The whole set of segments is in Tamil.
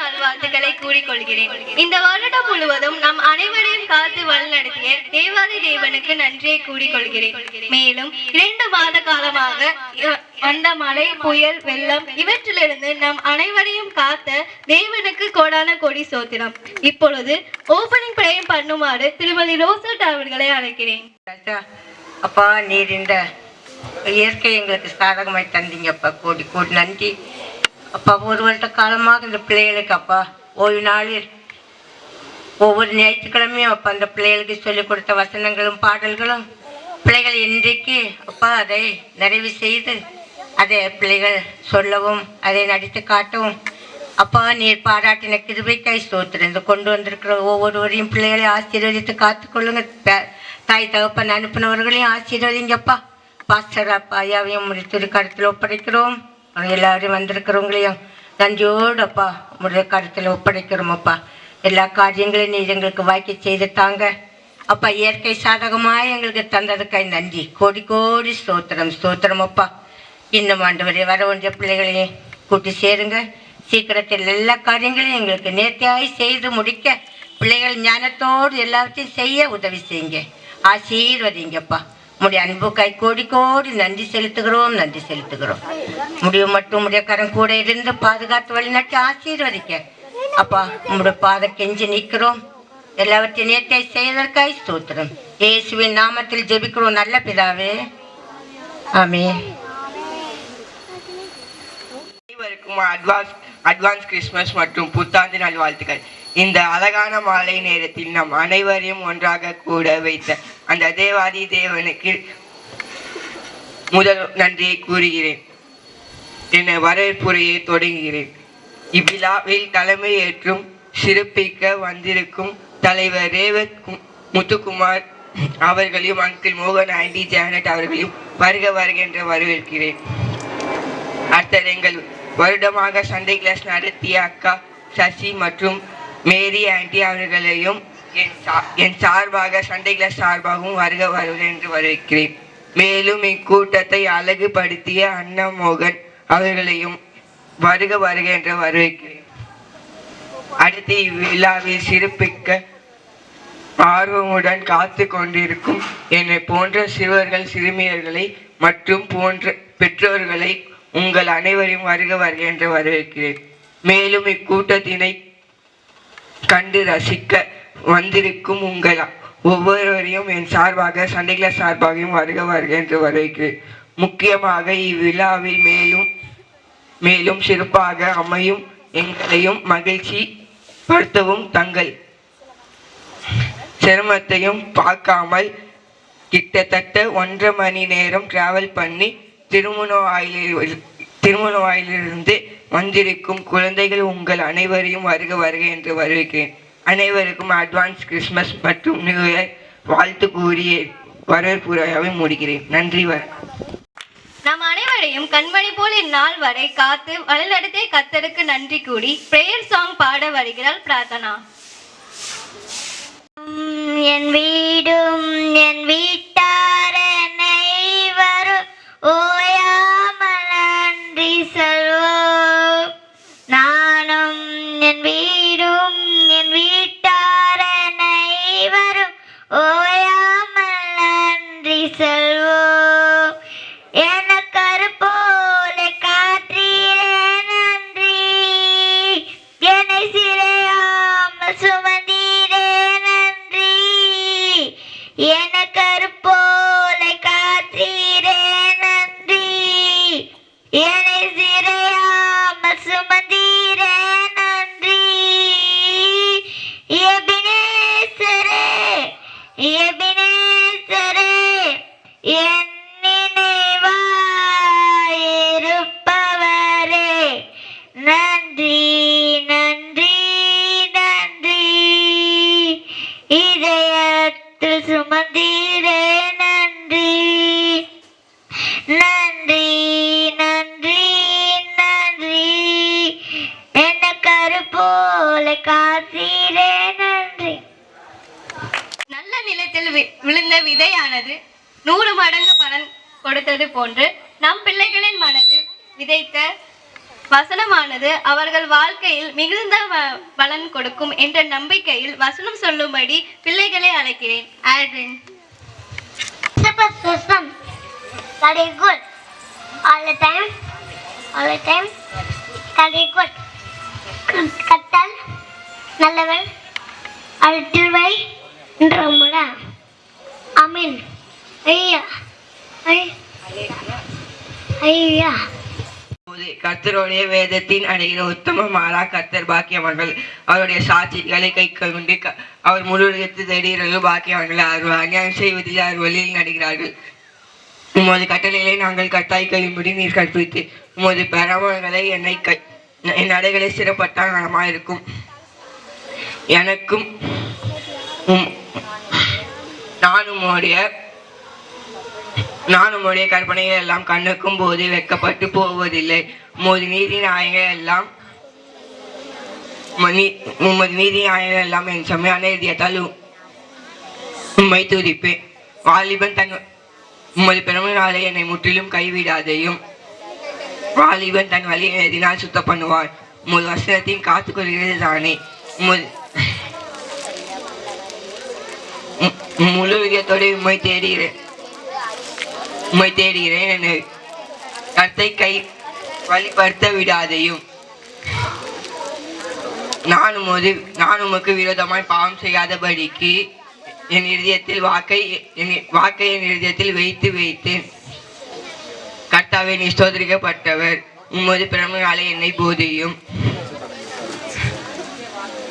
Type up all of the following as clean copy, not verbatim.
நல்வாழ்த்துக்களை கூறிக்கொள்கிறேன். இந்த வருடம் முழுவதும் நம் அனைவரையும் காத்து வழிநடத்திய தேவாதி தேவனுக்கு நன்றியை கூறிக்கொள்கிறேன். மேலும் 2 மாத காலமாக வந்த மழை, புயல், வெள்ளம் இவற்றிலிருந்து நம் அனைவரையும் காத்த தேவனுக்கு கோடான கோடி சோத்திரம். இப்பொழுது ஓபனிங் பிரேயர் பண்ணுமாறு திருமதி ரோசட் அவர்களை அழைக்கிறேன். அப்பா, நீர் இந்த இயற்கை எங்களுக்கு சாதகமாய் தந்தீங்கப்பா, கோடி கோடி நன்றி அப்பா. ஒரு வருட காலமாக இந்த பிள்ளைகளுக்கு அப்பா ஓய்வு நாளில் ஒவ்வொரு ஞாயிற்றுக்கிழமையும் அப்பா அந்த பிள்ளைகளுக்கு சொல்லிக் கொடுத்த வசனங்களும் பாடல்களும் பிள்ளைகள் இன்றைக்கு அப்பா அதை நிறைவு செய்து அதை பிள்ளைகள் சொல்லவும் அதை நடித்து காட்டவும் அப்பா நீர் பாராட்டின கிருபைக்காய் ஸ்தோத்திரம். இந்த கொண்டு வந்திருக்கிற ஒவ்வொருவரையும் பிள்ளைகளை ஆசீர்வதித்து காத்துக்கொள்ளுங்க. தாய் தகப்பன் அனுப்பினவர்களையும் ஆசீர்வதிங்கப்பா. பாஸ்டர் அப்பா ஐயாவையும் முடித்துறை கருத்தில் ஒப்படைக்கிறோம். எல்லாரையும் வந்திருக்கிறவங்களையும் நன்றியோடு அப்பா உடைய கருத்தில் ஒப்படைக்கிறோம் அப்பா. எல்லா காரியங்களையும் நீர் எங்களுக்கு வாய்க்க செய்து தாங்க அப்பா. இயற்கை சாதகமாக எங்களுக்கு தந்ததுக்காய் நன்றி, கோடி கோடி ஸ்தோத்திரம் ஸ்தோத்திரம் அப்பா. இன்னும் ஆண்டவரே வர வேண்டிய பிள்ளைகளையும் கூட்டி சேருங்க. சீக்கிரத்தில் எல்லா காரியங்களையும் எங்களுக்கு நேர்த்தியாய் செய்து முடிக்க பிள்ளைகள் ஞானத்தோடு எல்லாத்தையும் செய்ய உதவி செய்யுங்க. ஆசீர்வதிங்கப்பா. உடைய அன்புக்காய் கோடி கோடி நன்றி செலுத்துகிறோம் நன்றி செலுத்துகிறோம். முடிவு மட்டும் உடைய கரம் கூட இருந்து பாதுகாத்து வழிநட்டு ஆசீர்வதிக்க அப்பா உங்களுடைய பாதை கெஞ்சி நிற்கிறோம். எல்லாவற்றையும் நேர்த்தியாய் செய்வதற்காய் ஸ்தோத்திரம். இயேசுவின் நாமத்தில் ஜெபிக்கிறோம் நல்ல பிதாவே, ஆமென். அட்வான்ஸ் கிறிஸ்மஸ் மற்றும் புத்தாண்டு நல்வாழ்த்துக்கள். இந்த அழகான மாலை நேரத்தில் நம் அனைவரையும் ஒன்றாக கூட வைத்த அந்த தேவாதி தேவனுக்கு முதல் நன்றியை கூறுகிறேன். என வரவேற்புரையை தொடங்குகிறேன். இவ்விழாவில் தலைமை ஏற்றும் சிறப்பிக்க வந்திருக்கும் தலைவர் ரேவத் முத்துக்குமார் அவர்களையும் அங்கிள் மோகன் ஆண்டி ஜானட் அவர்களையும் வருக வருக என்று வரவேற்கிறேன். அடுத்தது எங்கள் வருடமாக சண்டே கிளாஸ் நடத்திய அக்கா சசி மற்றும் மேரி ஆண்டி அவர்களையும் என் சார்பாக சண்டே கிளாஸ் சார்பாகவும் வருக வருக என்று வரவேற்கிறேன். மேலும் இக்கூட்டத்தை அழகுபடுத்திய அண்ணா மோகன் அவர்களையும் வருக வருக என்று வரவேற்கிறேன். அடுத்து இவ்விழாவில் சிறப்பிக்க ஆர்வமுடன் காத்து கொண்டிருக்கும் என்னை போன்ற சிறுவர்கள் சிறுமியர்களை மற்றும் போன்ற பெற்றோர்களை உங்கள் அனைவரையும் வருக வருக என்று வரவேற்கிறேன். மேலும் இக்கூட்டத்தினை கண்டு ரசிக்க வந்திருக்கும் உங்கள் ஒவ்வொருவரையும் என் சார்பாக சண்டே கிளாஸ் சார்பாகவும் வருக வருக என்று வரவேற்கிறேன். முக்கியமாக இவ்விழாவில் மேலும் சிறப்பாக அமையும் எங்களையும் மகிழ்ச்சி படுத்தவும் தங்கள் சிரமத்தையும் பார்க்காமல் கிட்டத்தட்ட 1.5 மணி நேரம் டிராவல் பண்ணி திருமணவாயிலிருந்து வந்திருக்கும் குழந்தைகள் உங்கள் அனைவரையும் வருக வருக என்று வரவேற்கிறேன். அனைவருக்கும் அட்வான்ஸ் கிறிஸ்மஸ் மற்றும் நியூ இயர் வாழ்த்து கூறிய வரவேற்புரையாவை முடிக்கிறேன். நன்றி. நம் அனைவரையும் கண்மணி போல் இந்நாள் வரை காத்து வழிநடத்திய கர்த்தருக்கு நன்றி கூறி பிரேயர் சாங் பாட வருகிறார் பிரார்த்தனா. என் வீடும் என் வீட்டார் அனைவரும் ஓயாமல் நன்றி சொல்வோம். நானும் என் வீடும் என் வீட்டார் அனைவரும் ஓயாமல் நன்றி சொல்வோம். எனக்கரு போல காற்றீரே நன்றி, என்னை சிறையாமல் சுமந்தீரே நன்றி. எனக்கரு போல காற்றீரே நன்றி, என்னை சிறையாமல் சுமந்தீரே நன்றி. எபினேசரே எபினேசரே என் நினைவாயிருப்பவரே நன்றி நன்றி நன்றி. இதயத்தில் சுமந்தீரே நன்றி நன்றி நன்றி நன்றி. என்ன கருப்போல காத்தீரே நன்றி. நல்ல நிலத்தில் விழுந்த விதையானது 100 மடங்கு பலன் கொடுத்தது போன்று நம் பிள்ளைகளின் மனதில் விதைத்த வசனமானது அவர்கள் வாழ்க்கையில் மிகுந்த பலன் கொடுக்கும் என்ற நம்பிக்கையில் வசனம் சொல்லும்படி பிள்ளைகளை அழைக்கிறேன். Aldrin. Study good all the time. Study good. கத்தல் நல்லவர் அழுத்துவை என்றமுடா. ஆமென். ஐயா ஐயா. கர்த்தருடைய வேதத்தின் அடைகிற உத்தமமாரா கர்த்தர் பாக்கியவர்கள். அவருடைய சாட்சிகளை கை கொண்டு அவர் முழுவதற்கு தேடுகிறவர்கள் பாக்கியவர்கள். அவர் அநியாயம் செய்வதில் அவர் வழியில் நடுகிறார்கள். உமது கட்டளைகளை நாங்கள் கட்டாய் கையும்படி நீர் கற்பித்து உமது பரமங்களை என் நடைகளை சிறப்பட்டால் நலமாயிருக்கும். எனக்கும் நானும் உடைய கற்பனைகள் எல்லாம் கண்ணுக்கும் போது வெட்கப்பட்டு போவதில்லை. உமது நீதி நியாயங்கள் எல்லாம் என் செம்மையான இதயத்தால் உம்மை துதிப்பேன். வாலிபன் உமது பெருமையினாலே என்னை முற்றிலும் கைவிடாதையும். வாலிபன் தன் வழியை எதினால் சுத்தம் பண்ணுவார். உமது வசனத்தையும் காத்துக்கொள்கிறது தானே. முழு இதயத்தோடு உம்மை தேடுகிறேன். என்னை கர்த்தை கை வழிபடுத்த விடாதையும். நான் உமக்கு விரோதமாய் பாவம் செய்யாதபடிக்கு என் இருதயத்தில் வாக்கை என் இருதயத்தில் வைத்தேன். கர்த்தாவே நீ ஸ்தோத்திரிக்கப்பட்டவர். உமது பிறமையாலே என்னை போதியும்.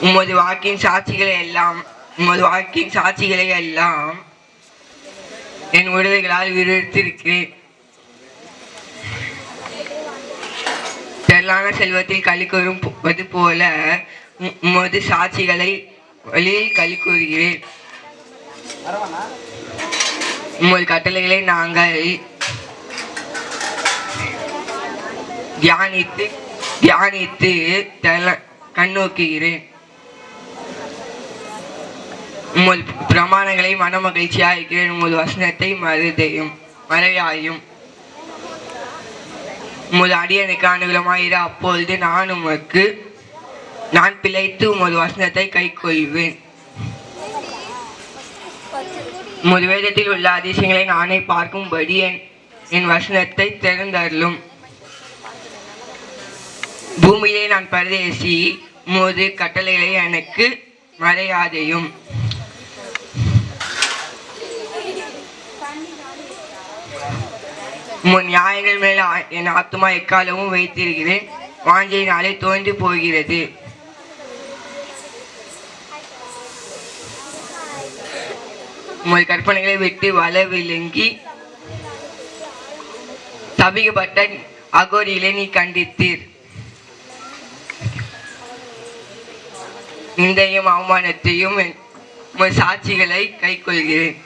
உமது வாக்கின் சாட்சிகளை எல்லாம் என் உடல்களால் விருத்திருக்கிறேன். தெல்லான செல்வத்தில் களி கூறுவது போல உமது சாட்சிகளை வழியில் களி கூறுகிறேன். உமது கட்டளைகளை நாங்கள் தியானித்து கண்ணோக்குகிறேன். உமது பிரமாணங்களை மன மகிழ்ச்சியாக இருக்கிறேன். உமது வசனத்தை மறையாயும். உமது அடியனுக்கு அனுகூலமாயிரு. அப்பொழுது நான் பிழைத்து உமது வசனத்தை கை கொள்வேன். உமது வேதத்தில் உள்ள அதிசயங்களை நானே பார்க்கும்படி என் வசனத்தை திறந்தருளும். பூமியிலே நான் பரதேசி. உமது கட்டளைகளை எனக்கு மறையாதையும். உன் நியாயங்கள் மேல் என் ஆத்துமா எக்காலமும் வைத்திருக்கிறேன். வாஞ்சையினாலே தோன்றி போகிறது. உமது கற்பனைகளை விட்டு வளவிலங்கி சபிக்கப்பட்ட அகோரியிலே நீ கண்டித்தீர். நிந்தையும் அவமானத்தையும் உமது சாட்சிகளை கை கொள்கிறேன்.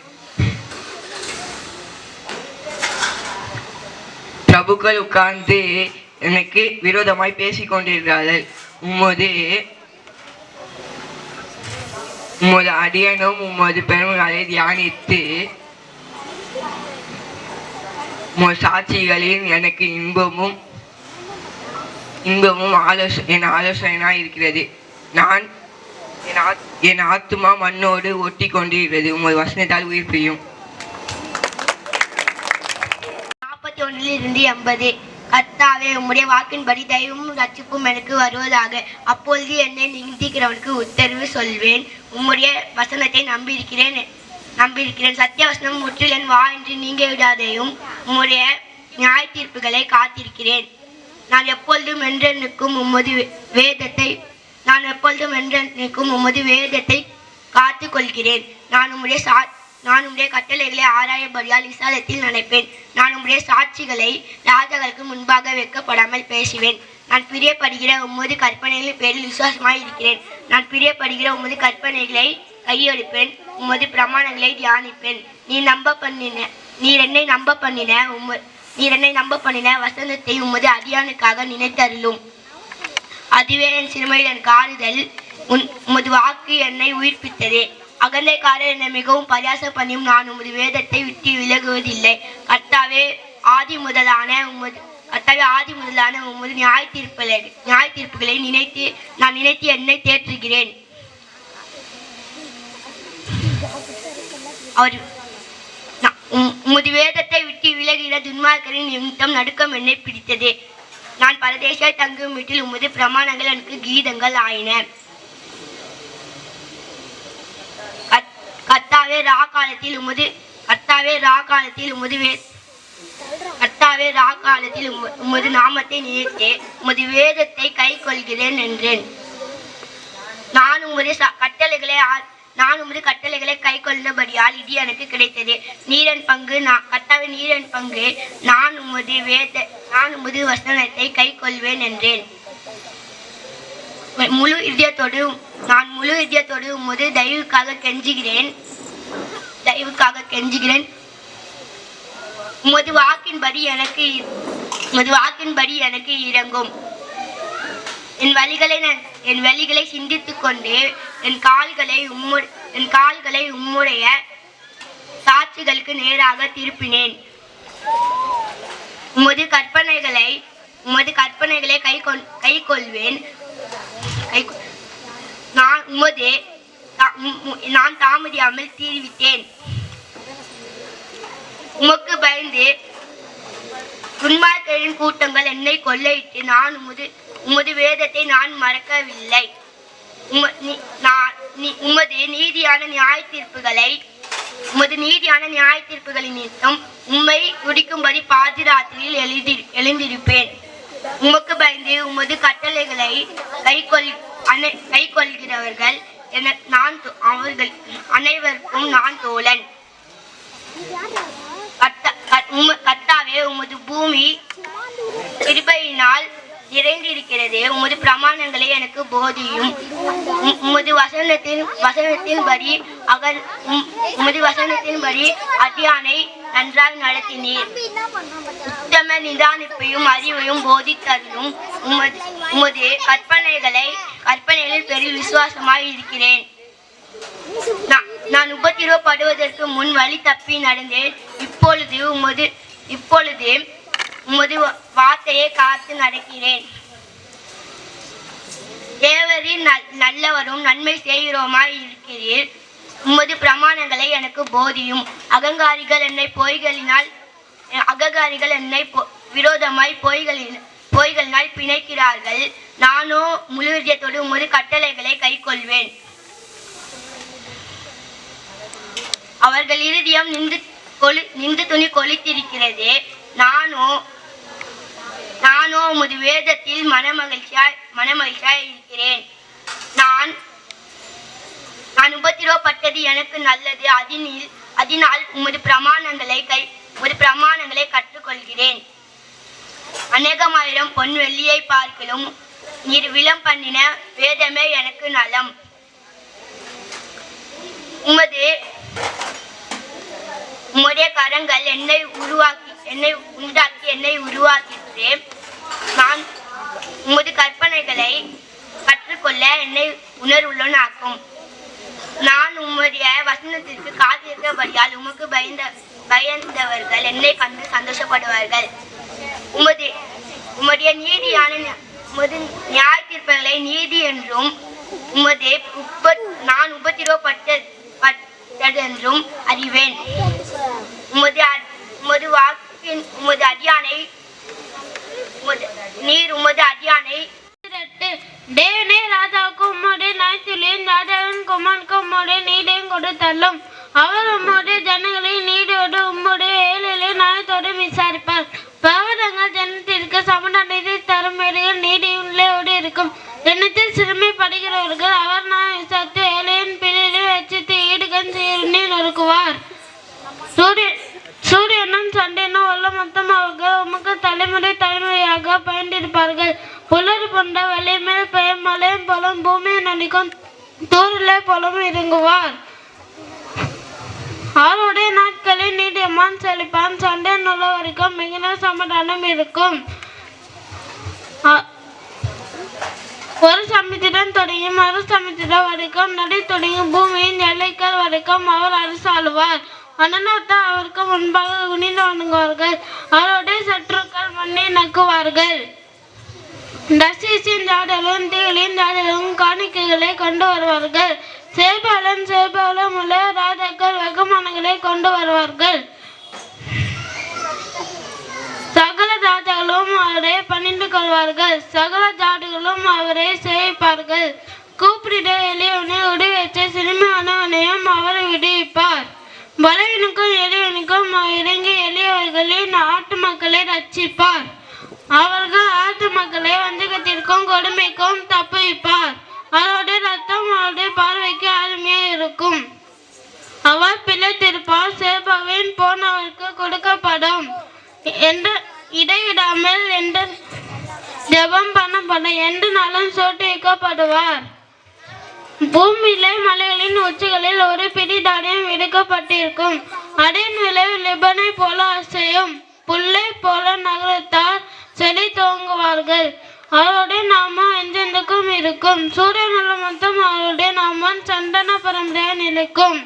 பிரபுக்கள் உட்கார்ந்து எனக்கு விரோதமாய் பேசிக் கொண்டிருக்கிறார்கள். உமது அடியனும் உமது பெருமைகளை தியானித்து உமது சாட்சிகளில் எனக்கு இன்பமும் என் ஆலோசனையாய் இருக்கிறது. என் ஆத்துமா மண்ணோடு ஒட்டி கொண்டிருக்கிறது. உமது வசனத்தால் உயிர் பெய்யும். 41-80. கர்த்தாவே உம்முடைய வாக்கின்படி தெய்வமும் ரட்சிப்பும் எனக்கு வருவதாக. அப்பொழுது என்னை நிந்திக்கிறவனுக்கு உத்தரவு சொல்வேன். உம்முடைய வசனத்தை நம்பியிருக்கிறேன். சத்திய வசனம் முற்றில் என் வா என்று நீங்க விடாதையும். உம்முடைய நியாய தீர்ப்புகளை காத்திருக்கிறேன். நான் எப்பொழுதும் என்றென்றுக்கும் உமது வேதத்தை காத்து கொள்கிறேன். நான் உம்முடைய கட்டளைகளை ஆராயபடியால் விசாலத்தில் நினைப்பேன். நான் உம்முடைய சாட்சிகளை ராஜாக்களுக்கு முன்பாக வைக்கப்படாமல் பேசுவேன். நான் பிரியப்படுகிற உமது கற்பனைகளின் பேரில் விசுவாசமாய் இருக்கிறேன். நான் பிரியப்படுகிற உமது கற்பனைகளை கையெடுப்பேன். உமது பிரமாணங்களை தியானிப்பேன். நீர் என்னை நம்ப பண்ணின வசனத்தை உமது அடியானுக்காக நினைத்தருளும். அதுவே என் சிறுமையில் எனக்கு ஆறுதல். உமது வாக்கு என்னை உயிர்ப்பித்ததே. அகந்தைக்காரர் என்னை மிகவும் பரியாசம் பண்ணியும் நான் உமது வேதத்தை விட்டு விலகுவதில்லை. கர்த்தாவே, ஆதி முதலான கர்த்தாவே ஆதி முதலான உமது நியாய தீர்ப்புகளை நினைத்து என்னை தேற்றுகிறேன். அவர் உமது வேதத்தை விட்டு விலகிற துன்மார்க்கரின் நிமித்தம் நடுக்கம் என்னை பிடித்தது. நான் பரதேச தங்கும் வீட்டில் உமது பிரமாணங்கள் எனக்கு கீதங்கள் ஆயின. கர்த்தாவே ரா காலத்தில் உமது நாமத்தை நினைத்து உமது வேதத்தை கை கொள்கிறேன் என்றேன். நான் உமது கட்டளைகளை கை கொண்டபடியால் இது எனக்கு கிடைத்தது. நீரன் பங்கு கர்த்தாவே நீரன் பங்கு. நான் உமது வசனத்தை கை கொள்வேன் என்றேன். முழு இதயத்தோடு உமது தயவுக்காக கெஞ்சுகிறேன். உமது வாக்கின்படி எனக்கு இறங்கும். என் வழிகளை சிந்தித்துக் கொண்டு என் கால்களை உம்முடைய சாட்சிகளுக்கு நேராக திருப்பினேன். உமது கற்பனைகளை கை கொள்வேன். நான் தாமதியாமல் தீர்வித்தேன். உமக்கு பயந்து துன்மார்க்கரின் கூட்டங்கள் என்னை கொள்ளையிட்டு நான் உமது வேதத்தை நான் மறக்கவில்லை. உமது நீதியான நியாய தீர்ப்புகளின் நிமித்தம் உம்மை துடிக்கும்படி பாதிராத்திரியில் எழுந்திருப்பேன். உமக்கு பயந்து உமது கட்டளைகளை கை கொள்கிறவர்கள் அவர்கள் அனைவருக்கும் நான் தோழன். கர்த்தாவே உமது பூமி கிருபையினால் நிறைந்திருக்கிறது. உமது பிரமாணங்களை எனக்கு போதியும். உமது வசனத்தின்படி அடியானை நன்றாக நடத்தினீர். உத்தம நிதானிப்பையும் அறிவையும் போதித்தருளும். உமது கற்பனைகளில் பெரிய விசுவாசமாய் இருக்கிறேன். நான் உபத்திரவப்படுவதற்கு முன் வழி தப்பி நடந்தேன். இப்பொழுது உமது வார்த்தையை காத்து நடக்கிறேன். தேவரின் நல்லவரும் நன்மை செய்கிறோமாய் இருக்கிறீர். உமது பிரமாணங்களை எனக்கு போதியும். அகங்காரிகள் என்னை விரோதமாய் பொய்களினால் பிணைக்கிறார்கள். நானோ முழு இதயத்தோடு உமது கட்டளைகளை கை கொள்வேன். அவர்கள் இருதயம் நின்று துணி கொளித்திருக்கிறது. நானோ உமது வேதத்தில் மனமகிழ்ச்சியாய் இருக்கிறேன். நான் உபத்திரவப்பட்டது எனக்கு நல்லது. அதனால் உமது பிரமாணங்களை கற்றுக்கொள்கிறேன். அநேகமாயிரம் பொன் வெள்ளியை பார்க்கலும் நீர் விலம் பண்ணின வேதமே எனக்கு நலம். உம்முடைய கரங்கள் என்னை உருவாக்கிற்று. நான் உமது கற்பனைகளை கற்றுக்கொள்ள என்னை உணர்வுள்ளன் ஆக்கும். நான் உம்முடைய வசனத்திற்கு காத்திருக்கபடியால் உமக்கு பயந்தவர்கள் என்னை கண்டு சந்தோஷப்படுவார்கள். உம்முடைய நியாய தீர்ப்புகளை நீதி என்றும் நான் உபத்திரவப்பட்டதென்றும் அறிவேன். உமது அடியானை தேவனே ராஜாவுக்கு உம்முடைய நியாயத்திலையும் ராஜாவின் குமாரனுக்கு உம்முடைய நீதியையும் கொடுத்தள்ளும். அவர் உம்முடைய ஜனங்களை நீதியோடு உம்முடைய ஏழைகளை நியாயத்தோடு விசாரிப்பார். பர்வதங்கள் ஜனத்திற்கு சமநீதி தரும் இடங்கள் நீதியோடு இருக்கும். ஜனத்தில் சிறுமைப்படுகிறவர்கள் அவர் நான் விசாரித்து ஏழையின் பிள்ளைகளை வச்சித்து ஈடுகண் சீருண்ணி நொறுக்குவார். சூரியனும் சண்டையினும் உள்ள மொத்தம் அவர்கள் உமக்கு தலைமுறையாக பயந்திருப்பார்கள். புலர் கொண்ட வலி மேல் பெய்யும் மழையும் போலும் பூமியை நடிக்கும் தூரிலே போலும் இறங்குவார். அவருடைய நாட்களில் நீதியமான் செழிப்பான். சண்டை நுள்ள வரைக்கும் மிகுந்த சமாதானம் இருக்கும். ஒரு சமயத்துடன் தொடங்கி மறு சமயத்துடன் வரைக்கும் நடை தொடங்கி பூமியின் எல்லைகள் வரைக்கும் அவர் அரசாளுவார். அனநாத்தார் அவருக்கு முன்பாக குனிந்து வணங்குவார்கள். அவருடைய சற்றுக்கள் மண்ணை நக்குவார்கள். தர்சீசின் ஜாடலும் தீகளின் ஜாடலும் காணிக்கைகளை கொண்டு வருவார்கள். சேபாலம் உள்ள ராஜாக்கள் வெகுமானங்களை கொண்டு வருவார்கள். சகல ராஜாக்களும் அவரை பணிந்து கொள்வார்கள். சகல ஜாடுகளும் அவரை சேவிப்பார்கள். கூப்பிட எளியவனை விடுவித்து சிறுமியானவனையும் அவர் விடுவிப்பார். பலவீனுக்கும் எளியவனுக்கும் இறங்கி எளியவர்களின் ஆட்டு மக்களை ரட்சிப்பார். அவர்கள் ஆட்டு மக்களை வஞ்சகத்திற்கும் கொடுமைக்கும் தப்புவிப்பார். அவருடைய ரத்தம் அவருடைய பார்வைக்கு அருமையா இருக்கும். அவர் பிழைத்திருப்பார். சேபாவின் போனவருக்கு கொடுக்கப்படும். இடைவிடாமல் எந்த ஜெபம் பண்ணப்படும். எந்த நாளும் சோட்டு வைக்கப்படுவார். பூமியிலே மலைகளின் உச்சிகளில் ஒரு பிடி தானியம் விடுக்கப்பட்டிருக்கும். அடியின் விளைவு லிபனை போல அசையும். புல்லை போல நகரத்தார் செடி துவங்குவார்கள். அவருடைய நாமம் எந்தெந்துக்கும் இருக்கும். சூரியன் மொத்தம் அவருடைய நாமம் சந்தன பரம்பரையாக நிலைக்கும்.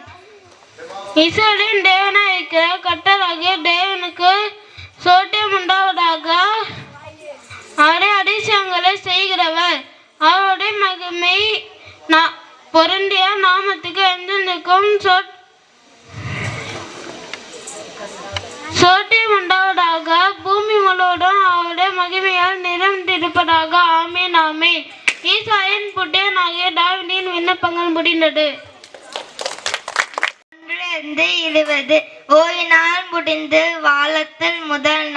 இஸ்ரவேலின் தேவனாய் இருக்கிற கர்த்தராகிய தேவனுக்கு சோட்டியம் உண்டாவதாக. அவருடைய அதிசயங்களை செய்கிறவர். அவருடைய மகிமை பொருந்திய நாமத்துக்கு எந்தெந்துக்கும் சோட்டியம் உண்டாவதாக. பூமி முழுவதும் அவருடைய மகிமையால் நிறைந்திருப்பதாக. ஆமேன் ஆமேன். ஈசாயின் புட்டியனாகிய தாவீதின் விண்ணப்பங்கள் முடிந்தது. 20 ஓய்நாள் முடிந்து வாழத்தல் முதல்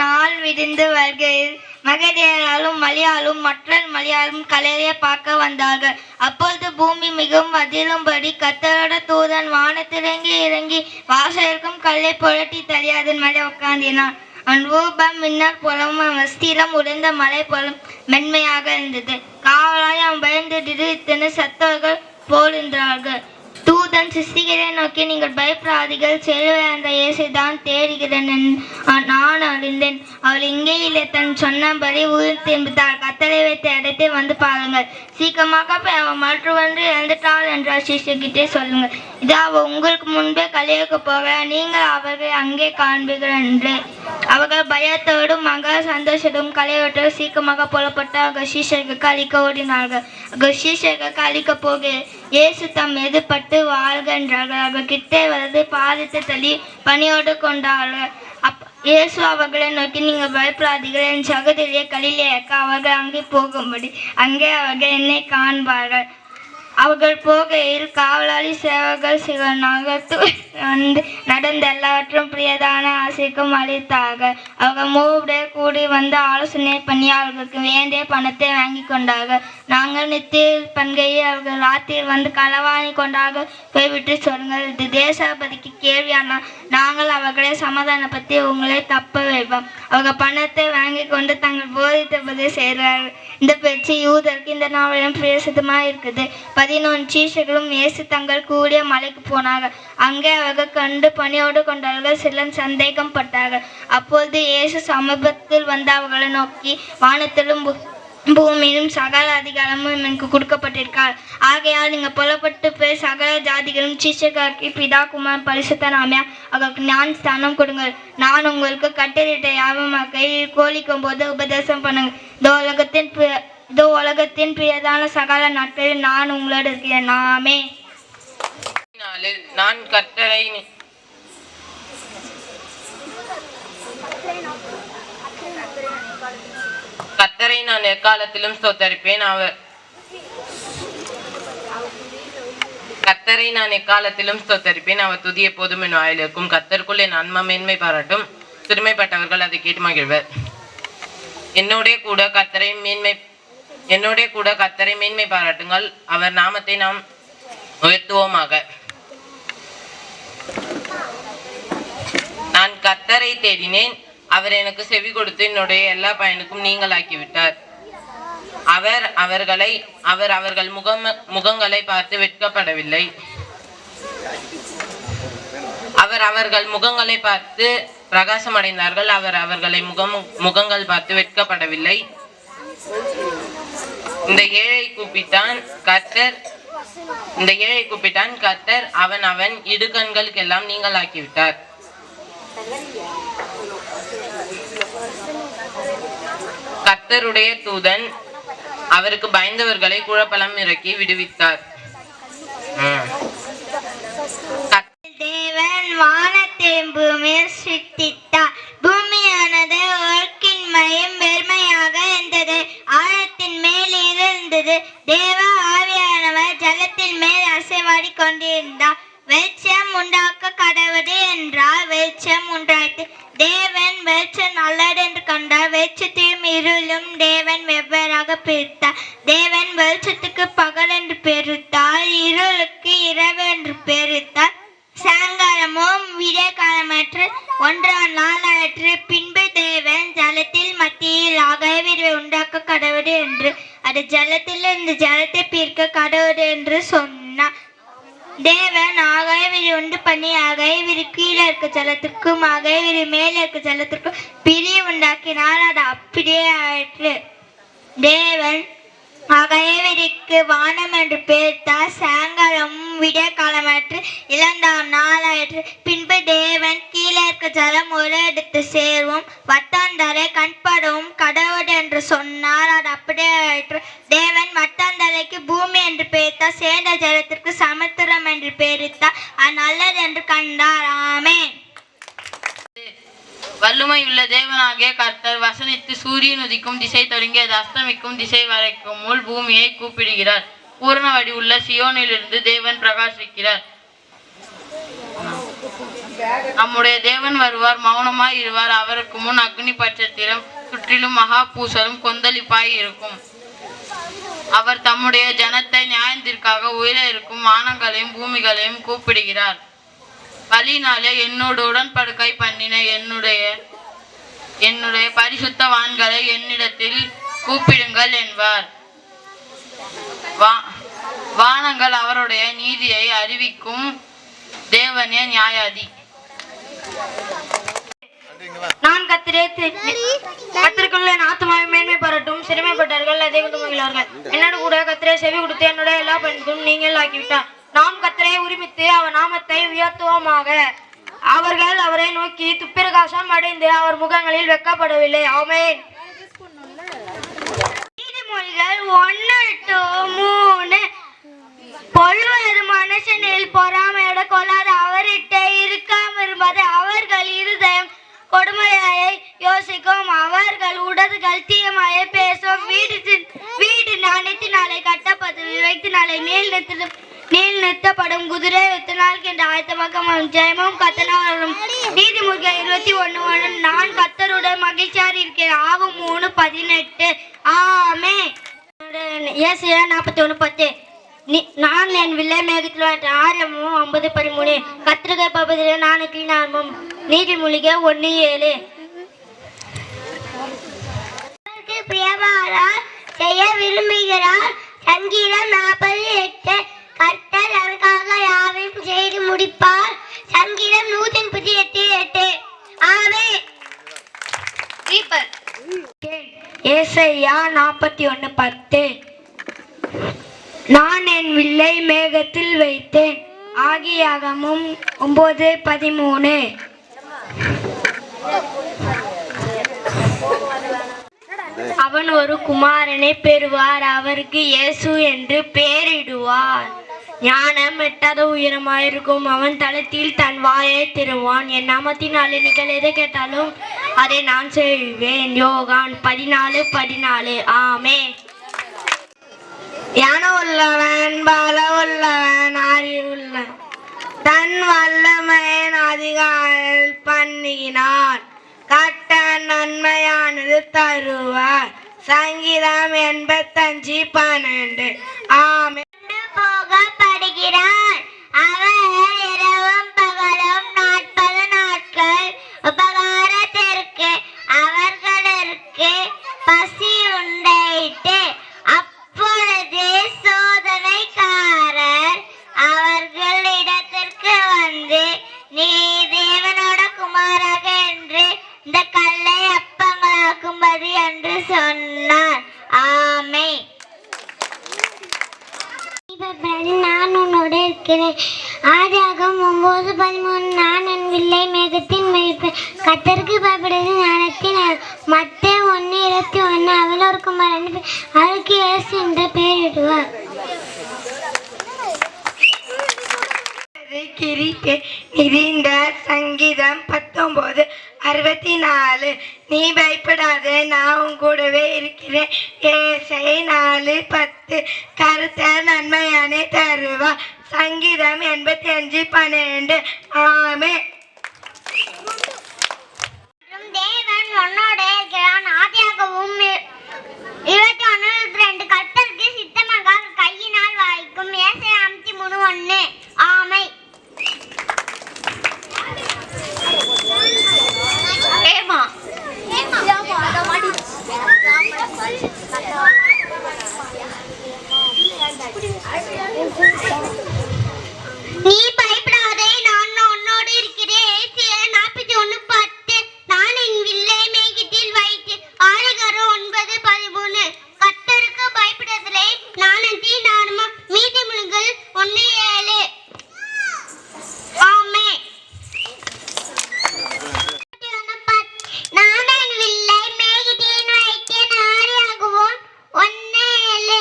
நாள் விடிந்து வருகையில் மகதேயரும் மரியாளும் மற்ற மரியாளும் கல்லறையை பார்க்க வந்தார்கள். அப்பொழுது பூமி மிகவும் அதிரும்படி கர்த்தரோட தூதன் வானத்திறங்கி இறங்கி வாசலுக்கும் கல்லை புரட்டி தள்ளி அதன் மேலே உட்கார்ந்தினான். அவன் ரூபம் மின்னர் போலவும் வஸ்திரம் உடைந்த மலை போலும் மென்மையாக இருந்தது. காவலாய் அவன் பயந்து திடீர்த்தென சத்தவர்கள் போலிருந்தார்கள். தூதன் சிருஷ்டிகரை நோக்கி, நீங்கள் பயப்படாதீர்கள், செல்வே அந்த இயேசை தான் தேடுகிறேன், நான் அறிந்தேன். அவள் இங்கே இல்லை, தன் சொன்னபடி உயிர் திரும்பித்தாள். கத்தரை வைத்த இடத்தை வந்து பாருங்கள், சீக்கிரமாக போய் அவள் மற்றொன்று இறந்துட்டாள் என்றால் சிஷ்யகிட்டே சொல்லுங்கள். இது அவள் உங்களுக்கு முன்பே கல்யாணக்கு போக நீங்கள் அவர்களை அங்கே காண்பீர்கள் என்று. அவர்கள் பயத்தோடும் மக சந்தோஷத்தோடும் கலையோட்டோடு சீக்கிரமாக புறப்பட்டு சீஷர்களுக்கு அழிக்க ஓடினார்கள். சீஷர்களுக்கு அழிக்க போக இயேசு தம் எதிர்பட்டு வாழ்க என்றார்கள். அவர்கள் கிட்டே வந்து பாதத்தை தள்ளி பணியோடு கொண்டார்கள். இயேசு அவர்களை நோக்கி, நீங்கள் பயப்படாதீர்கள், என் சகோதரியை கலிலேயாக்க அவர்கள் அங்கே போகும்படி அங்கே அவர்கள் என்னை காண்பார்கள். அவர்கள் போகையில் காவலாளி சேவகர்கள் சிவனாக வந்து நடந்த எல்லாவற்றும் பிரியதான ஆசைக்கும் அளித்தார்கள். அவர்கள் மூவுடைய கூடி வந்து ஆலோசனை பண்ணி அவர்களுக்கு வேண்டிய பணத்தை வாங்கி கொண்டார்கள். நாங்கள் நித்திய பண்கையில் அவர்கள் ராத்திரியில் வந்து களவாணி கொண்டார்கள். போய்விட்டு சொல்லுங்கள், இது தேசாபதிக்கு கேள்வியானால் நாங்கள் அவர்களை சமாதானப்படுத்தி உங்களை தப்ப வைப்போம். அவர்கள் பணத்தை வாங்கி கொண்டு தங்கள் போதித்தபடி செய்கிறார்கள். இந்த பேச்சு யூதருக்கு இந்த நாவலும் பிரசித்தமாக இருக்குது. 11 சீஷர்களும் இயேசு தங்கள் கூடிய மலைக்கு போனார்கள். அங்கே அவர்கள் கண்டு பணியோடு கொண்டார்கள். சிலர் சந்தேகம் பட்டார்கள். அப்பொழுது இயேசு சமீபத்தில் வந்து அவர்களை நோக்கி, வானத்திலும் பூமியிலும் சகல அதிகாரமும் எனக்கு கொடுக்கப்பட்டிருக்கார். ஆகையால் நீங்கள் புறப்பட்டு போய் சகல ஜாதிகளும் சீஷர்களுக்கு பிதா குமார் பரிசுத்த நாம அவர்களுக்கு ஞான ஸ்தானம் கொடுங்கள். நான் உங்களுக்கு கட்டளையிட்ட யாவும் கையில் கோலிக்கும் போது உபதேசம் பண்ணுங்கள். இதோ உலகத்தின் பிரியதான சகல நாட்களில் நான் உங்களோடு இருக்கிறேன். நாமே நான் கர்த்தரை நான் எக்காலத்திலும் ஸ்தோத்தரிப்பேன். கர்த்தரை நான் எக்காலத்திலும் ஸ்தோத்தரிப்பேன். அவர் துதி எப்போதும் என் வாயில் இருக்கும். கர்த்தருக்குள் என் ஆன்மா மேன்மை பாராட்டும். சிறுமைப்பட்டவர்கள் அதை கேட்டு மகிழ்வர். என்னோட கூட கர்த்தரை மேன்மை பாராட்டுங்கள். அவர் நாமத்தை நாம் உயர்த்துவோமாக. நான் கர்த்தரை தேடினேன், அவர் எனக்கு செவி கொடுத்து என்னுடைய எல்லா பயனுக்கும் நீங்களாக்கிவிட்டார். அவர் அவர்கள் முகங்களை பார்த்து வெட்கப்படவில்லை. அவர் அவர்கள் முகங்களை பார்த்து பிரகாசம் அடைந்தார்கள். அவர் அவர்களை முகங்கள் பார்த்து வெட்கப்படவில்லை. இந்த ஏழை கூப்பிட்டான், கர்த்தர் இந்த ஏழை கூப்பிட்டான். கர்த்தர் அவன் இடுக்கண்களுக்கெல்லாம் நீங்களாக்கிவிட்டார். கர்த்தருடைய தூதன் அவருக்கு பயந்தவர்களை குழப்பலம் இறக்கி விடுவித்தார். தேவன் வானத்தையும் பூமியை சிருஷ்டித்தார். பூமியானது ஒழுக்கின்மையும் வெறுமையாக இருந்தது. ஆழத்தின் மேல் இருந்தது. தேவ ஆவியானவர் ஜலத்தின் மேல் அசைவாடி கொண்டிருந்தார். வெளிச்சம் உண்டாக்க கடவுளே என்றார். வெளிச்சம் உண்டாயிற்று. தேவன் வெளிச்சம் நல்லது என்று கண்டார். வெளிச்சத்தையும் இருளும் தேவன் வெவ்வேறாக பிரித்தார். தேவன் வெளிச்சத்துக்கு பகல் என்று பெயரிட்டார். இருளுக்கு இரவு என்று பெயரிட்டார். சாயங்காலமும் விடிய காலமற்று ஒன்றாம் நாளாயிற்று. பின்பு தேவன் ஜலத்தில் மத்தியில் அகவிரை உண்டாக்க கடவுள் என்று அது ஜலத்திலிருந்து ஜலத்தை பிரிக்க கடவுள் என்று சொன்னார். தேவன் அகவிரி உண்டு பண்ணி அகவிரி கீழே இருக்க ஜலத்திற்கும் அகவிரி மேலே இருக்க ஜலத்திற்கும் பிரிவு உண்டாக்கினால் அது அப்படியே ஆயிற்று. தேவன் அகவிரிக்கு வானம் என்று பெயர்த்தார். சாயங்காலமும் விடிய காலமாற்று இரண்டாம் நாளாயிற்று. பின்பு தேவன் கீழே இருக்க ஜலம் ஒரு இடத்து சேர்வும் வட்டாந்தரை கண்படவும் கடவுள் என்று சொன்னார். அது அப்படியே ஆயிற்று. தேவன் வட்டாந்தரைக்கு பூமி என்று பெயர்த்தார். சேர்ந்த ஜலத்திற்கு சமுத்திரம் என்று பெயரித்தார். அது நல்லது என்று கண்டார். ஆமென். வல்லமையுள்ள தேவனாகிய கர்த்தர் வசனித்து சூரியன் உதிக்கும் திசை தொடங்கி அது அஸ்தமிக்கும் திசை வரைக்கும் முள் பூமியை கூப்பிடுகிறார். பூரண வடிவுள்ள சியோனிலிருந்து தேவன் பிரகாசிக்கிறார். நம்முடைய தேவன் வருவார், மௌனமாய் இருவார். அவருக்கு முன் அக்னி பட்சத்திலும் சுற்றிலும் மகா பூசலும் கொந்தளிப்பாய் இருக்கும். அவர் தம்முடைய ஜனத்தை நியாயத்திற்காக உயிரை இருக்கும் வானங்களையும் பூமிகளையும் கூப்பிடுகிறார். வழியினாலே என்னோடு உடன்படிக்கை பண்ணின என்னுடைய பரிசுத்தவான்களை என்னிடத்தில் கூப்பிடுங்கள் என்பார். வானங்கள் அவருடைய நீதியை அறிவிக்கும் தேவனே நியாயாதி. நான் கத்திற்குள்ள ஆத்மாவை மேன்மை பாராட்டும். சிறுமைப்பட்டார்கள் அதை கொண்டு மகிழ்வார்கள். என்னோட கூட கத்திரை செவி கொடுத்து என்னுடைய எல்லா பணிக்கும் நீங்கள் ஆக்கிவிட்டார். நாம் கத்திரை உரிமித்து அவர் நாமத்தை உயர்த்துவோமாக. அவர்கள் அவரை நோக்கி துப்பிரகாசம் அடைந்து அவர் முகங்களில் வெட்கப்படவில்லை. ஆமென். நீதிமொழிகள் 1-3. பொழுவது மனுஷனில் பொறாமையோட கொள்ளாத அவர்கிட்ட இருக்காம இருப்பது அவர்கள் இருதயம் கொடுமையை யோசிக்கும். அவர்கள் உடல்கள் தீயமாயை பேசும். வீடு நாளை கட்டப்பட்டது வைத்தினாலே நீள் நிறுத்தப்படும். குதிரை வித்தினால் என்ற ஆயத்தமாக ஜெயமும் கத்தனாரும். நீதிமொழிகள் 21:1. நான் கத்தருடன் மகிழ்ச்சியாக இருக்கிறேன். ஆகும் 3:18. ஆமே. ஏசாயா 41:10. நான் என் வில்லை மேகத்தில் 6:50-13. கத்திரிகை பகுதியில் நான் கிளீனார்மம். நீதிமொழிகள் 1:7. பிரியமானார் செய்ய விரும்புகிறார். சங்கீதம் 48. கர்த்தர் எனக்காக யாவையும் செய்து முடிப்பார். சங்கீதம் 138:8. ஆமென். ஏசாயா 41:10. நான் என் வில்லை மேகத்தில் வைத்தேன். ஆகியாகமும் 9:13. அவன் ஒரு குமாரனை பெறுவார். அவருக்கு இயேசு என்று பெயரிடுவார். ஞானம் எட்டாத உயரமாயிருக்கும். அவன் தளத்தில் தன் வாயை திறவான். என் நாமத்தினாலே நீங்கள் எதை கேட்டாலும் அதை நான் செய்வேன். யோகான் 14:14. ஆமே. ஞான உள்ளவன் பல உள்ளவன் அறிவுள்ளவன் தன் வல்லமையின் அதிகாரில் பண்ணினான். கட்ட நன்மையானது தருவார். சங்கீதம் 85:12. ஆமென். போகப்படுகிறார். அவர் இரவும் பகலும் 40 நாட்கள் உபகாரத்திற்கு அவர்களுக்கு பசி உண்டாயிற்று. அப்பொழுது சோதனைக்காரர் அவர்களிடத்திற்கு வந்து நீ தேவனோட குமாராக என்று இந்த கல்லை அப்பங்களாக்கும்படி என்று சொன்னார். ஆமென். இருக்கிறேன். ஆதியாகமம் 9:13 நான் என் வில்லை மேகத்தின் மேய்ப்பேன், கர்த்தருக்கு பயப்படுவது ஞானத்தின். மத்தேயு 1:21 அவள் ஒரு குமாரன் அவருக்கு இயேசு என்று பெயரிடுவார். நிறைந்த சங்கீதம் 19:64 நீ பயப்படாதே நான் உன் கூடவே இருக்கிறேன். ஏசாயா 4:10 கர்த்தர் நன்மையானே தருவா. சங்கீதம் 85:12 ஆமென். தேவன் உன்னோட இருக்கிறான். ஆதியாகமம் 21:2 கர்த்தருக்கு சித்தமாக அவர் கையினால் வாய்க்கும். ஏசாயா 53:1 ஆமை. ஏமா நீ பயப்படாதே நான் உன்னோடு இருக்கிறேன். ஏசாயா 41:10 நான் என் வில்லை மேகத்தில் வைத்து. ஆதியாகமம் 9:13 கர்த்தருக்கு பயப்படுவதிலே ஞானத்தின் ஆரம்பம். நீதிமொழிகள் 1:7 ஆமென். நான் என் வில்லை மேகத்தில் வைத்தேன். ஆதியாகமம் 1:7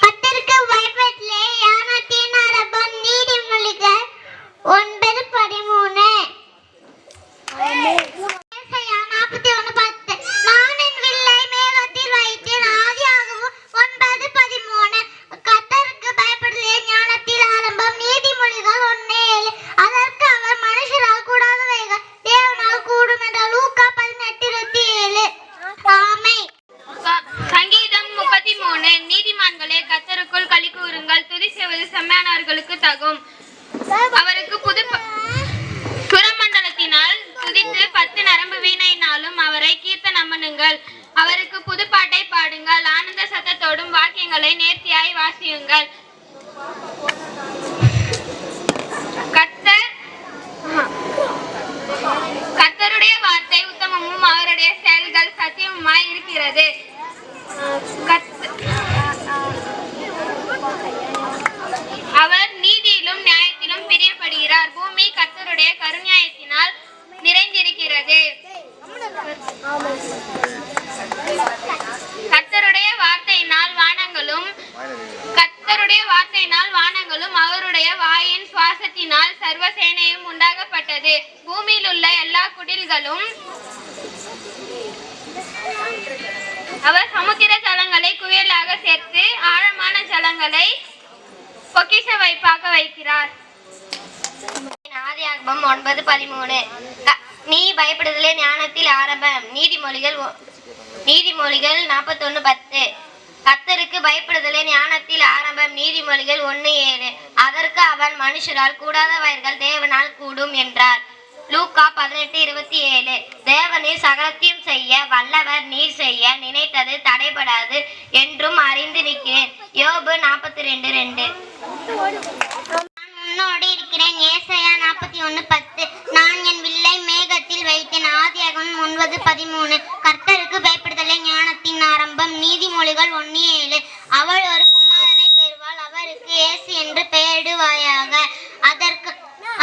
கர்த்தருக்கு பயப்படுவதிலே ஞானத்தின் ஆரம்பம். நீதிமொழிகள் 9:13 ஏசாயா 41:10 நான் என் வில்லை மேகத்தில் வைத்தேன். ஆதியாகமம் 9:13 கர்த்தருக்கு பயப்படுவதிலே ஞானத்தின் ஆரம்பம். நீதிமொழிகள் 1:7 அதற்கு அவர் மனுஷரால் கூடாதவைகள் தேவனால் கூடும் என்றார். லூக்கா 18:27 ஆமென். சங்கீதம் 33 நீதிமான்களே கர்த்தருக்குள் களி கூறுங்கள், துதி செய்வது செம்மையானவர்களுக்கு தகும். அவருக்கு புது சுரமண்டலத்தினால் துதித்து 10 நரம்பு வீணையினாலும் அவரை கீர்த்தனம் பண்ணுங்கள். அவருக்கு புதுப்பாட்டை பாடுங்கள், ஆனந்த சத்தத்தோடும் வாக்கியங்களை நேர்த்தியாய் வாசியுங்கள். கர்த்தருடைய வார்த்தை உத்தமமும் அவருடைய செயல்கள் சத்தியமுமாய் இருக்கிறது. அவர் நீதியிலும் நியாயத்திலும் பிரியப்படுகிறார். பூமி கர்த்தருடைய கருணையத்தினால் நிறைந்திருக்கிறது. கர்த்தருடைய வார்த்தையினால் வானங்களும் அவருடைய வாயின் சுவாசத்தினால் சர்வசேனையும் உண்டாகப்பட்டது. பூமியில் உள்ள எல்லா குடில்களும் அவர் சமுத்திர ஜலங்களை குவியலாக சேர்த்து ஆழமான ஜலங்களை பொக்கிஷ வைப்பாக வைக்கிறார். ஆதியாகமம் 9:13 நீ பயப்படுதலே ஞானத்தில் ஆரம்பம். நீதிமொழிகள் 41:10 கர்த்தருக்கு பயப்படுதலே ஞானத்தில் ஆரம்பம். நீதிமொழிகள் 1:7 அதற்கு அவன் மனுஷரால் கூடாதவர்கள் தேவனால் கூடும் என்றார். லூக்கா 18:27 தேவனீர் சகலத்தையும் செய்ய வல்லவர், நீர் செய்ய நினைத்தது தடைபடாது என்றும் அறிந்து நிற்கிறேன். யோபு 42:2 உன்னோடு இருக்கிறேன். ஏசாயா 41:10 நான் என் வில்லை மேகத்தில் வைத்தேன். ஆதியாகமம் 9:13 கர்த்தருக்கு பயப்படுதலே ஞானத்தின் ஆரம்பம். நீதிமொழிகள் 1:7 அவள் ஒரு குமாரனை பெறுவாள், அவருக்கு இயேசு என்று பெயரிடுவாயாக. அதற்கு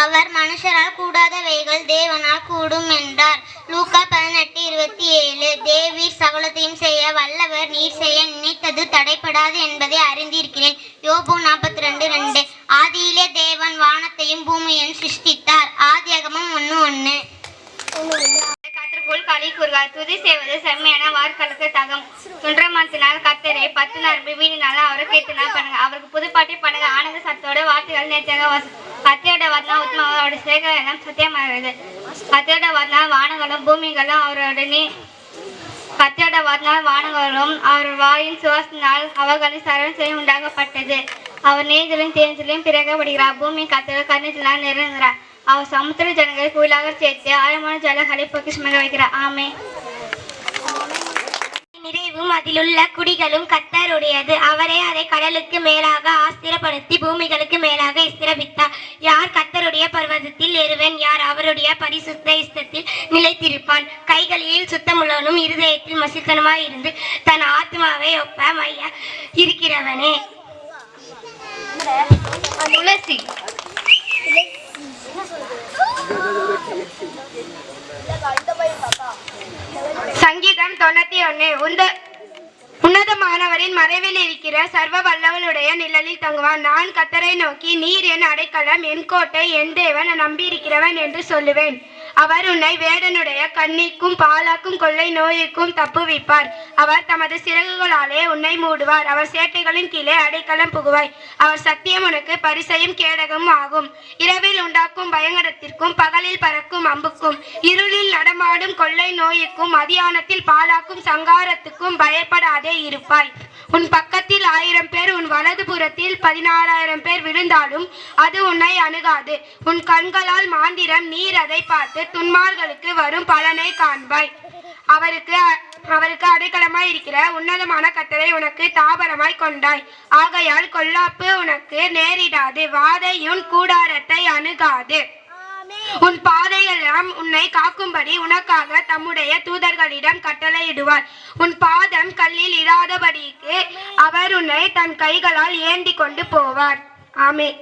அவர் மனுஷரால் கூடாதவைகள் தேவனால் கூடும் என்றார். லூக்கா 18:27 தேவீர் சகலத்தையும் செய்ய வல்லவர், நீர் செய்ய நினைத்தது தடைபடாது என்பதை அறிந்திருக்கிறேன். யோபு 42:2 ஆதியிலே தேவன் வானத்தையும் பூமியையும் சிருஷ்டித்தார். ஆதியாகமம் 1:1 கர்த்தருக்குள் களி கூறுங்கள், துதி செய்வது செம்மையான வார்த்தைகளுக்கு தகும். சுன்றமத்தினால் கர்த்தரை 10 நரம்பு வீணினால அவரை கீர்த்தனை பண்ணுங்க. அவருக்கு புதுப்பாட்டை பண்ணுங்க, ஆனந்த சத்தோட வார்த்தைகள் நேர்த்தியாக கர்த்தரோட வார்த்தை உத்தம, அவருடைய செயல்கள் எல்லாம் சத்தியமாகிறது. கர்த்தரோட வார்த்தை வானங்களும் பூமிகளும் கர்த்தரோட வார்த்தை வானங்களும் அவர் வாயின் சுவாசத்தினால் அவர்களின் சர்வசேனையும் உண்டாகப்பட்டது. அவர் நீதிலும் தேர்தலையும் பிறக்கப்படுகிறார். பூமி கர்த்தர் கருணையினால் நிறைகிறார். அவர் சமுத்திர ஜனங்களை கோயிலாக சேர்த்து ஆழமான ஜலங்களை பொக்கிஷமாக வைக்கிறார். ஆமென். நிறைவும் அதிலுள்ள குடிகளும் கர்த்தருடையது. அவரே அதை கடலுக்கு மேலாக ஆஸ்திரப்படுத்தி பூமிகளுக்கு மேலாக ஸ்திரபித்தார். யார் கர்த்தருடைய பர்வதத்தில் ஏறுவன், யார் அவருடைய பரிசுத்த ஸ்தலத்தில் நிலைத்திருப்பான். கைகளில் சுத்தமுள்ளவனும் இருதயத்தில் மசித்தனமாய் இருந்து தன் ஆத்மாவை ஒப்ப மைய இருக்கிறவனே. துளசி. சங்கீதம் 91. உன்னதமானவரின் மறைவில் இருக்கிற சர்வ வல்லவனுடைய நிழலில் தங்குவான். நான் கர்த்தரை நோக்கி, நீர் என் அடைக்கலம், என் கோட்டை, என் தேவன், நம்பியிருக்கிறவன் என்று சொல்லுவேன். அவர் உன்னை வேடனுடைய கண்ணிக்கும் பாலாக்கும் கொள்ளை நோய்க்கும் தப்புவிப்பார். அவர் தமது சிறகுகளாலே உன்னை மூடுவார். அவர் சேட்டைகளின் கீழே அடைக்கலம் புகுவாய். அவர் சத்தியம் உனக்கு பரிசையும் கேடகமும் ஆகும். இரவில் உண்டாக்கும் பயங்கரத்திற்கும் பகலில் பறக்கும் அம்புக்கும் இருளில் நடமாடும் கொள்ளை நோய்க்கும் மதியானத்தில் பாலாக்கும் சங்காரத்துக்கும் பயப்படாதே இருப்பாய். உன் பக்கத்தில் 1000 பேர், உன் வலது புறத்தில் 16,000 பேர் விழுந்தாலும் அது உன்னை அணுகாது. உன் கண்களால் மாந்திரம் நீர் அதை பார்த்து துன்மார்களுக்கு வரும் பலனை காண்பாய். அவருக்கு அடைக்கலமாய் இருக்கிற உன்னதமான கர்த்தரை உனக்கு தாபரமாய் கொண்டாய். ஆகையால் கொல்லாப்பு உனக்கு நேரிடாது, வாதையுன் கூடாரத்தை அணுகாது. உன் பாதையெல்லாம் உன்னை காக்கும்படி உனக்காக தம்முடைய தூதர்களிடம் கட்டளையிடுவார். உன் பாதம் கல்லில் இராதபடிக்கு அவர் உன்னை தன் கைகளால் ஏந்தி கொண்டு போவார். ஆமென்.